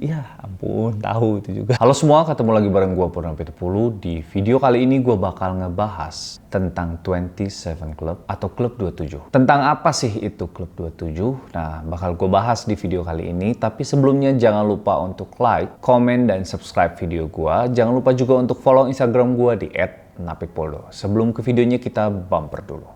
Ya ampun, tahu itu juga. Halo semua, ketemu lagi bareng gue Purna Pitupulu. Di video kali ini gue bakal ngebahas tentang 27 Club atau Klub 27. Tentang apa sih itu Klub 27? Nah, bakal gue bahas di video kali ini. Tapi sebelumnya jangan lupa untuk like, komen, dan subscribe video gue. Jangan lupa juga untuk follow Instagram gue di @napikpoldo. Sebelum ke videonya kita bumper dulu.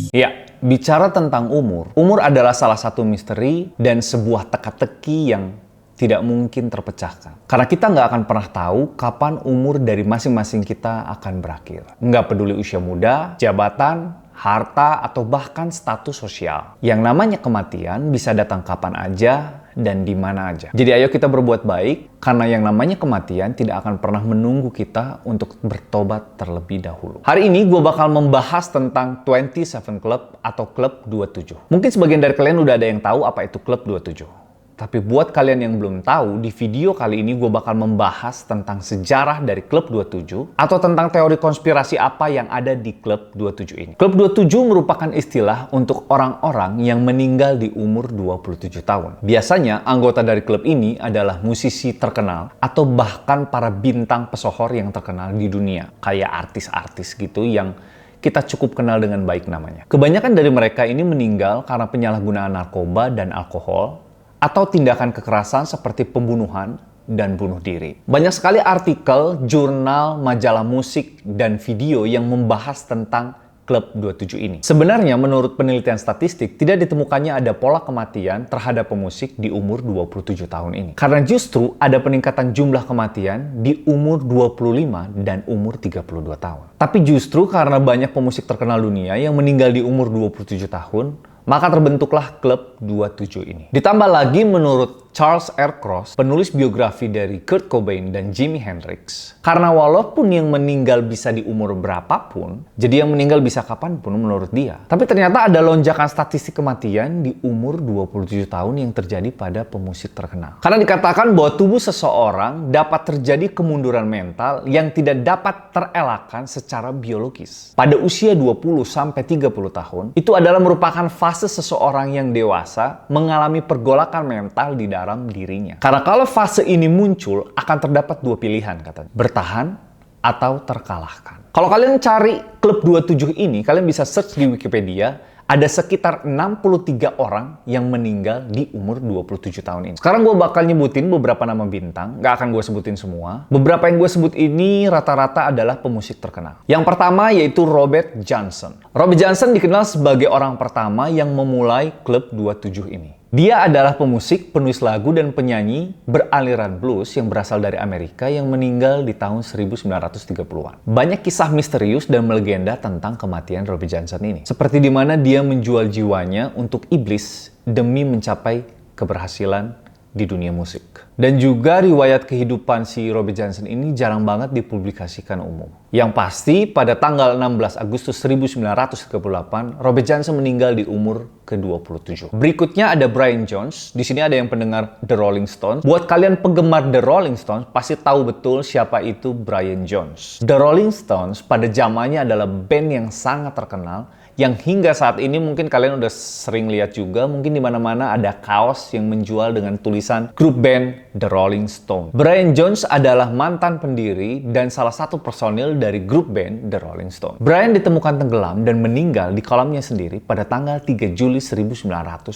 Ya, bicara tentang umur adalah salah satu misteri dan sebuah teka-teki yang tidak mungkin terpecahkan. Karena kita nggak akan pernah tahu kapan umur dari masing-masing kita akan berakhir. Nggak peduli usia muda, jabatan, harta, atau bahkan status sosial. Yang namanya kematian bisa datang kapan aja dan di mana aja. Jadi ayo kita berbuat baik, karena yang namanya kematian tidak akan pernah menunggu kita untuk bertobat terlebih dahulu. Hari ini gue bakal membahas tentang 27 Club atau Klub 27. Mungkin sebagian dari kalian udah ada yang tahu apa itu Klub 27. Tapi buat kalian yang belum tahu, di video kali ini gue bakal membahas tentang sejarah dari Klub 27 atau tentang teori konspirasi apa yang ada di Klub 27 ini. Klub 27 merupakan istilah untuk orang-orang yang meninggal di umur 27 tahun. Biasanya anggota dari klub ini adalah musisi terkenal atau bahkan para bintang pesohor yang terkenal di dunia. Kayak artis-artis gitu yang kita cukup kenal dengan baik namanya. Kebanyakan dari mereka ini meninggal karena penyalahgunaan narkoba dan alkohol, atau tindakan kekerasan seperti pembunuhan dan bunuh diri. Banyak sekali artikel, jurnal, majalah musik, dan video yang membahas tentang Klub 27 ini. Sebenarnya menurut penelitian statistik, tidak ditemukannya ada pola kematian terhadap pemusik di umur 27 tahun ini. Karena justru ada peningkatan jumlah kematian di umur 25 dan umur 32 tahun. Tapi justru karena banyak pemusik terkenal dunia yang meninggal di umur 27 tahun, maka terbentuklah Klub 27 ini. Ditambah lagi menurut Charles R. Cross, penulis biografi dari Kurt Cobain dan Jimi Hendrix, karena walaupun yang meninggal bisa di umur berapapun, jadi yang meninggal bisa kapanpun menurut dia. Tapi ternyata ada lonjakan statistik kematian di umur 27 tahun yang terjadi pada pemusik terkenal. Karena dikatakan bahwa tubuh seseorang dapat terjadi kemunduran mental yang tidak dapat terelakkan secara biologis. Pada usia 20-30 tahun, itu adalah merupakan fase seseorang yang dewasa mengalami pergolakan mental di dalam dirinya. Karena kalau fase ini muncul, akan terdapat dua pilihan katanya. Bertahan atau terkalahkan. Kalau kalian cari Klub 27 ini, kalian bisa search di Wikipedia, ada sekitar 63 orang yang meninggal di umur 27 tahun ini. Sekarang gue bakal nyebutin beberapa nama bintang, gak akan gue sebutin semua. Beberapa yang gue sebut ini rata-rata adalah pemusik terkenal. Yang pertama yaitu Robert Johnson. Robert Johnson dikenal sebagai orang pertama yang memulai Klub 27 ini. Dia adalah pemusik, penulis lagu, dan penyanyi beraliran blues yang berasal dari Amerika yang meninggal di tahun 1930-an. Banyak kisah misterius dan melegenda tentang kematian Robert Johnson ini. Seperti di mana dia menjual jiwanya untuk iblis demi mencapai keberhasilan di dunia musik. Dan juga riwayat kehidupan si Robert Johnson ini jarang banget dipublikasikan umum. Yang pasti pada tanggal 16 Agustus 1938, Robert Johnson meninggal di umur ke-27. Berikutnya ada Brian Jones. Di sini ada yang pendengar The Rolling Stones. Buat kalian penggemar The Rolling Stones, pasti tahu betul siapa itu Brian Jones. The Rolling Stones pada zamannya adalah band yang sangat terkenal, yang hingga saat ini mungkin kalian udah sering lihat juga, mungkin di mana-mana ada kaos yang menjual dengan tulisan grup band The Rolling Stones. Brian Jones adalah mantan pendiri dan salah satu personil dari grup band The Rolling Stones. Brian ditemukan tenggelam dan meninggal di kolamnya sendiri pada tanggal 3 Juli 1969.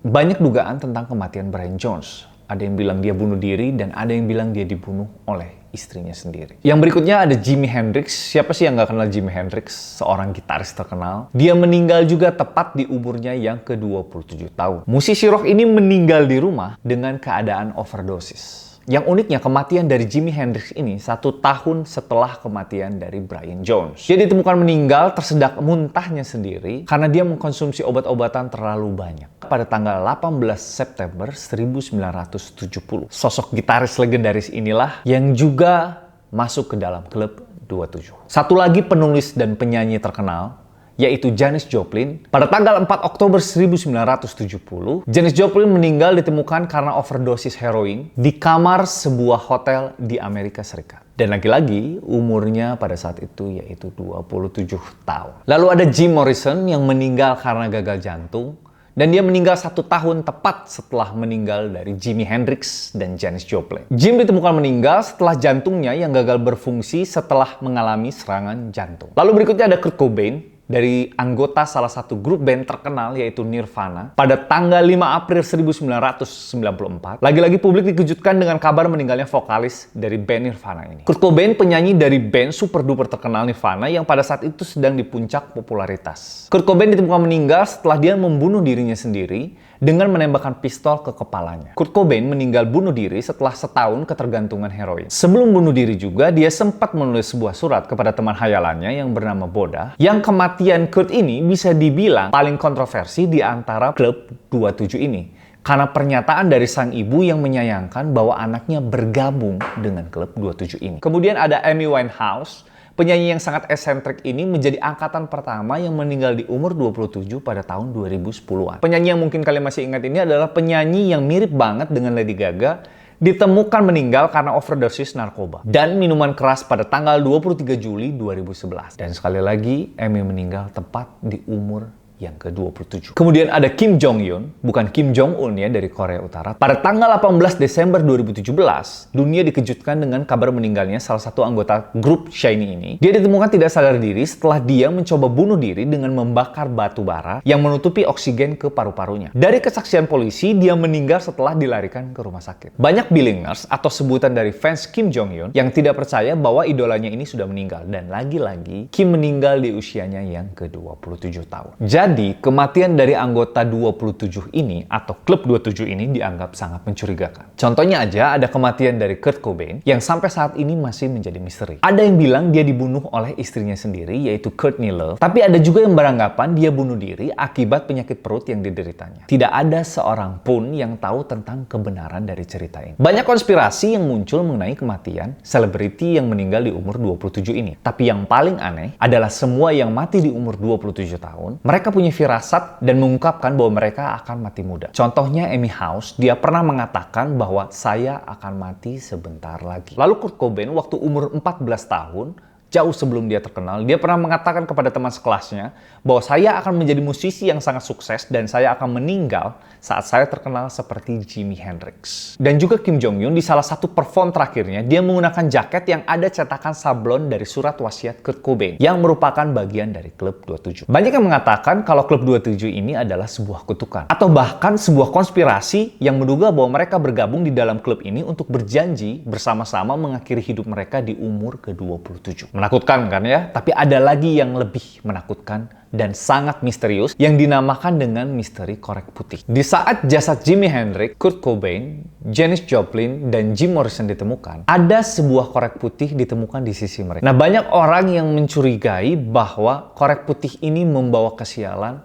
Banyak dugaan tentang kematian Brian Jones. Ada yang bilang dia bunuh diri dan ada yang bilang dia dibunuh oleh istrinya sendiri. Yang berikutnya ada Jimi Hendrix. Siapa sih yang nggak kenal Jimi Hendrix? Seorang gitaris terkenal. Dia meninggal juga tepat di umurnya yang ke-27 tahun. Musisi rock ini meninggal di rumah dengan keadaan overdosis. Yang uniknya kematian dari Jimi Hendrix ini 1 tahun setelah kematian dari Brian Jones. Dia ditemukan meninggal tersedak muntahnya sendiri karena dia mengkonsumsi obat-obatan terlalu banyak. Pada tanggal 18 September 1970, sosok gitaris legendaris inilah yang juga masuk ke dalam Klub 27. Satu lagi penulis dan penyanyi terkenal, yaitu Janis Joplin. Pada tanggal 4 Oktober 1970, Janis Joplin meninggal ditemukan karena overdosis heroin di kamar sebuah hotel di Amerika Serikat. Dan lagi-lagi umurnya pada saat itu yaitu 27 tahun. Lalu ada Jim Morrison yang meninggal karena gagal jantung. Dan dia meninggal 1 tahun tepat setelah meninggal dari Jimi Hendrix dan Janis Joplin. Jim ditemukan meninggal setelah jantungnya yang gagal berfungsi setelah mengalami serangan jantung. Lalu berikutnya ada Kurt Cobain, dari anggota salah satu grup band terkenal yaitu Nirvana pada tanggal 5 April 1994. Lagi-lagi publik dikejutkan dengan kabar meninggalnya vokalis dari band Nirvana ini. Kurt Cobain, penyanyi dari band super duper terkenal Nirvana yang pada saat itu sedang di puncak popularitas. Kurt Cobain ditemukan meninggal setelah dia membunuh dirinya sendiri dengan menembakkan pistol ke kepalanya. Kurt Cobain meninggal bunuh diri setelah setahun ketergantungan heroin. Sebelum bunuh diri juga, dia sempat menulis sebuah surat kepada teman hayalannya yang bernama Boda, yang kematian Kurt ini bisa dibilang paling kontroversi di antara klub 27 ini. Karena pernyataan dari sang ibu yang menyayangkan bahwa anaknya bergabung dengan klub 27 ini. Kemudian ada Amy Winehouse, penyanyi yang sangat eksentrik ini menjadi angkatan pertama yang meninggal di umur 27 pada tahun 2010-an. Penyanyi yang mungkin kalian masih ingat ini adalah penyanyi yang mirip banget dengan Lady Gaga, ditemukan meninggal karena overdosis narkoba dan minuman keras pada tanggal 23 Juli 2011. Dan sekali lagi, Amy meninggal tepat di umur yang ke-27. Kemudian ada Kim Jong-un, bukan Kim Jong-un ya, dari Korea Utara. Pada tanggal 18 Desember 2017, dunia dikejutkan dengan kabar meninggalnya salah satu anggota grup SHINee ini. Dia ditemukan tidak sadar diri setelah dia mencoba bunuh diri dengan membakar batu bara yang menutupi oksigen ke paru-parunya. Dari kesaksian polisi, dia meninggal setelah dilarikan ke rumah sakit. Banyak billionaires atau sebutan dari fans Kim Jong-un yang tidak percaya bahwa idolanya ini sudah meninggal. Dan lagi-lagi, Kim meninggal di usianya yang ke-27 tahun. Jadi, kematian dari anggota 27 ini atau klub 27 ini dianggap sangat mencurigakan. Contohnya aja ada kematian dari Kurt Cobain yang sampai saat ini masih menjadi misteri. Ada yang bilang dia dibunuh oleh istrinya sendiri yaitu Courtney Love, tapi ada juga yang beranggapan dia bunuh diri akibat penyakit perut yang dideritanya. Tidak ada seorang pun yang tahu tentang kebenaran dari cerita ini. Banyak konspirasi yang muncul mengenai kematian selebriti yang meninggal di umur 27 ini. Tapi yang paling aneh adalah semua yang mati di umur 27 tahun, mereka punya firasat dan mengungkapkan bahwa mereka akan mati muda. Contohnya Amy House, dia pernah mengatakan bahwa saya akan mati sebentar lagi. Lalu Kurt Cobain waktu umur 14 tahun, jauh sebelum dia terkenal, dia pernah mengatakan kepada teman sekelasnya bahwa saya akan menjadi musisi yang sangat sukses dan saya akan meninggal saat saya terkenal seperti Jimi Hendrix. Dan juga Kim Jong-un di salah satu perform terakhirnya, dia menggunakan jaket yang ada cetakan sablon dari surat wasiat Kurt Cobain yang merupakan bagian dari klub 27. Banyak yang mengatakan kalau klub 27 ini adalah sebuah kutukan atau bahkan sebuah konspirasi yang menduga bahwa mereka bergabung di dalam klub ini untuk berjanji bersama-sama mengakhiri hidup mereka di umur ke-27. Menakutkan kan ya? Tapi ada lagi yang lebih menakutkan dan sangat misterius yang dinamakan dengan misteri korek putih. Di saat jasad Jimi Hendrix, Kurt Cobain, Janis Joplin, dan Jim Morrison ditemukan, ada sebuah korek putih ditemukan di sisi mereka. Nah, banyak orang yang mencurigai bahwa korek putih ini membawa kesialan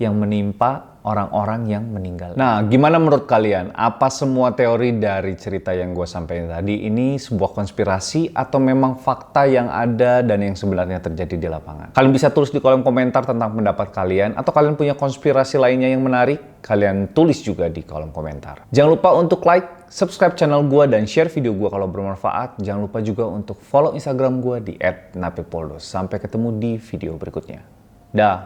yang menimpa orang-orang yang meninggal. Nah, gimana menurut kalian? Apa semua teori dari cerita yang gue sampaikan tadi ini sebuah konspirasi atau memang fakta yang ada dan yang sebenarnya terjadi di lapangan? Kalian bisa tulis di kolom komentar tentang pendapat kalian, atau kalian punya konspirasi lainnya yang menarik, kalian tulis juga di kolom komentar. Jangan lupa untuk like, subscribe channel gue, dan share video gue kalau bermanfaat. Jangan lupa juga untuk follow Instagram gue di @napepoldos. Sampai ketemu di video berikutnya. Dah.